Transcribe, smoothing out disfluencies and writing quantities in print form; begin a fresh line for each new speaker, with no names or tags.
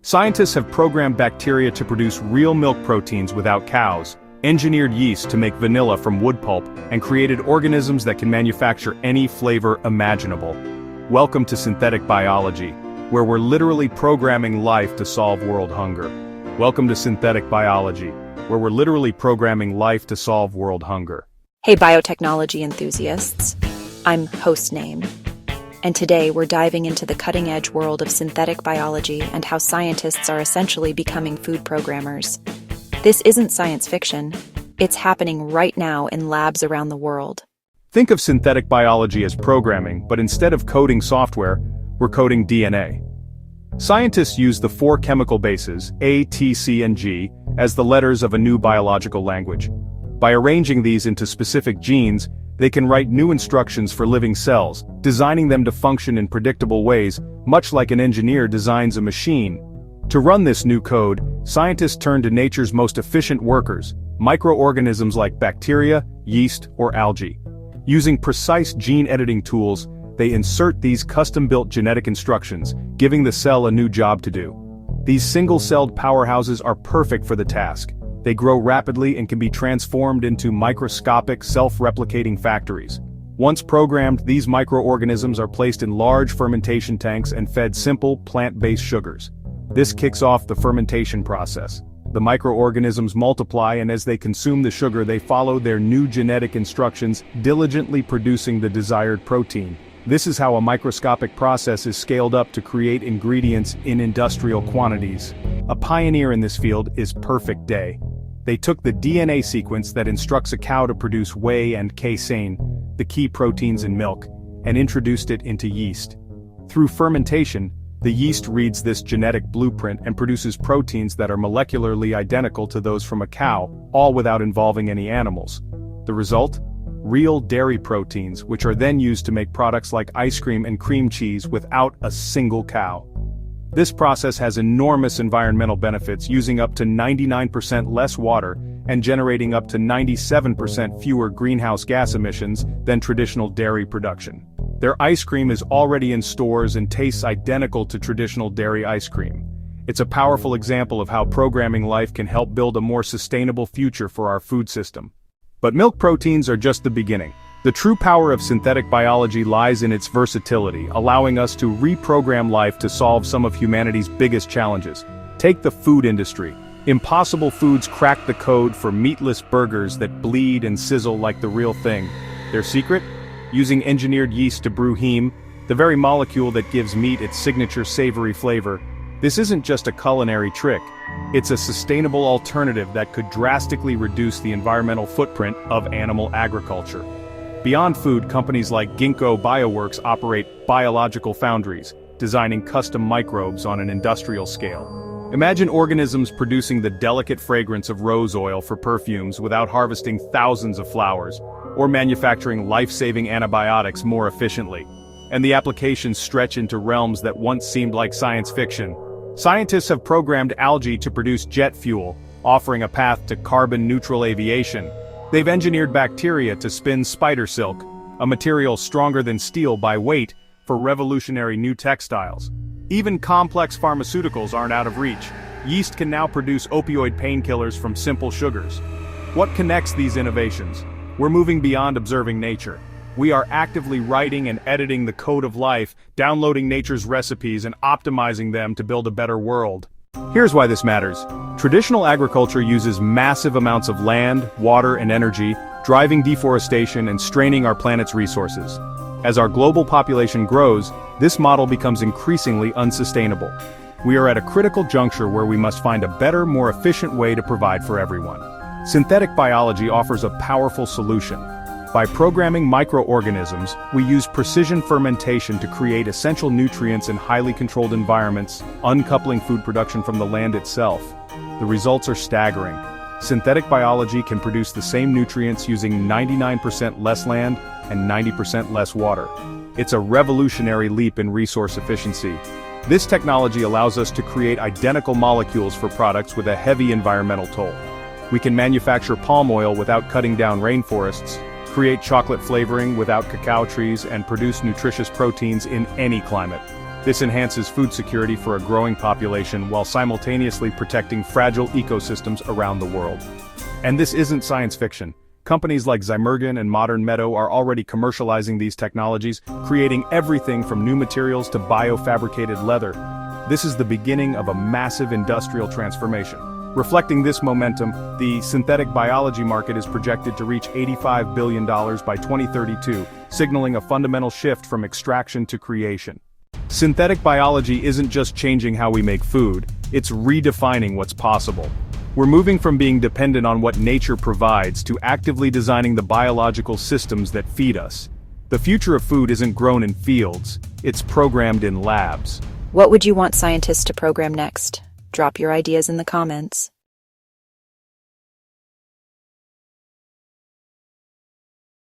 Scientists have programmed bacteria to produce real milk proteins without cows, engineered yeast to make vanilla from wood pulp, and created organisms that can manufacture any flavor imaginable. Welcome to synthetic biology, where we're literally programming life to solve world hunger. Welcome to synthetic biology, where we're literally programming life to solve world hunger.
Hey biotechnology enthusiasts, I'm Host Name, and today we're diving into the cutting-edge world of synthetic biology and how scientists are essentially becoming food programmers. This isn't science fiction, it's happening right now in labs around the world.
Think of synthetic biology as programming, but instead of coding software, we're coding DNA. Scientists use the four chemical bases, A, T, C, and G, as the letters of a new biological language. By arranging these into specific genes, they can write new instructions for living cells, designing them to function in predictable ways, much like an engineer designs a machine. To run this new code, scientists turn to nature's most efficient workers, microorganisms like bacteria, yeast, or algae. Using precise gene editing tools, they insert these custom-built genetic instructions, giving the cell a new job to do. These single-celled powerhouses are perfect for the task. They grow rapidly and can be transformed into microscopic, self-replicating factories. Once programmed, these microorganisms are placed in large fermentation tanks and fed simple, plant-based sugars. This kicks off the fermentation process. The microorganisms multiply, and as they consume the sugar, they follow their new genetic instructions, diligently producing the desired protein. This is how a microscopic process is scaled up to create ingredients in industrial quantities. A pioneer in this field is Perfect Day. They took the DNA sequence that instructs a cow to produce whey and casein, the key proteins in milk, and introduced it into yeast. Through fermentation, the yeast reads this genetic blueprint and produces proteins that are molecularly identical to those from a cow, all without involving any animals. The result? Real dairy proteins, which are then used to make products like ice cream and cream cheese without a single cow. This process has enormous environmental benefits, using up to 99% less water and generating up to 97% fewer greenhouse gas emissions than traditional dairy production. Their ice cream is already in stores and tastes identical to traditional dairy ice cream. It's a powerful example of how programming life can help build a more sustainable future for our food system. But milk proteins are just the beginning. The true power of synthetic biology lies in its versatility, allowing us to reprogram life to solve some of humanity's biggest challenges. Take the food industry. Impossible Foods cracked the code for meatless burgers that bleed and sizzle like the real thing. Their secret? Using engineered yeast to brew heme, the very molecule that gives meat its signature savory flavor. This isn't just a culinary trick. It's a sustainable alternative that could drastically reduce the environmental footprint of animal agriculture. Beyond food, companies like Ginkgo Bioworks operate biological foundries, designing custom microbes on an industrial scale. Imagine organisms producing the delicate fragrance of rose oil for perfumes without harvesting thousands of flowers, or manufacturing life-saving antibiotics more efficiently. And the applications stretch into realms that once seemed like science fiction. Scientists have programmed algae to produce jet fuel, offering a path to carbon-neutral aviation. They've engineered bacteria to spin spider silk, a material stronger than steel by weight, for revolutionary new textiles. Even complex pharmaceuticals aren't out of reach. Yeast can now produce opioid painkillers from simple sugars. What connects these innovations? We're moving beyond observing nature. We are actively writing and editing the code of life, downloading nature's recipes and optimizing them to build a better world. Here's why this matters. Traditional agriculture uses massive amounts of land, water, and energy, driving deforestation and straining our planet's resources. As our global population grows, this model becomes increasingly unsustainable. We are at a critical juncture where we must find a better, more efficient way to provide for everyone. Synthetic biology offers a powerful solution. By programming microorganisms, we use precision fermentation to create essential nutrients in highly controlled environments, uncoupling food production from the land itself. The results are staggering. Synthetic biology can produce the same nutrients using 99% less land and 90% less water. It's a revolutionary leap in resource efficiency. This technology allows us to create identical molecules for products with a heavy environmental toll. We can manufacture palm oil without cutting down rainforests, create chocolate flavoring without cacao trees, and produce nutritious proteins in any climate. This enhances food security for a growing population while simultaneously protecting fragile ecosystems around the world. And this isn't science fiction. Companies like Zymergen and Modern Meadow are already commercializing these technologies, creating everything from new materials to biofabricated leather. This is the beginning of a massive industrial transformation. Reflecting this momentum, the synthetic biology market is projected to reach $85 billion by 2032, signaling a fundamental shift from extraction to creation. Synthetic biology isn't just changing how we make food, it's redefining what's possible. We're moving from being dependent on what nature provides to actively designing the biological systems that feed us. The future of food isn't grown in fields, it's programmed in labs.
What would you want scientists to program next? Drop your ideas in the comments.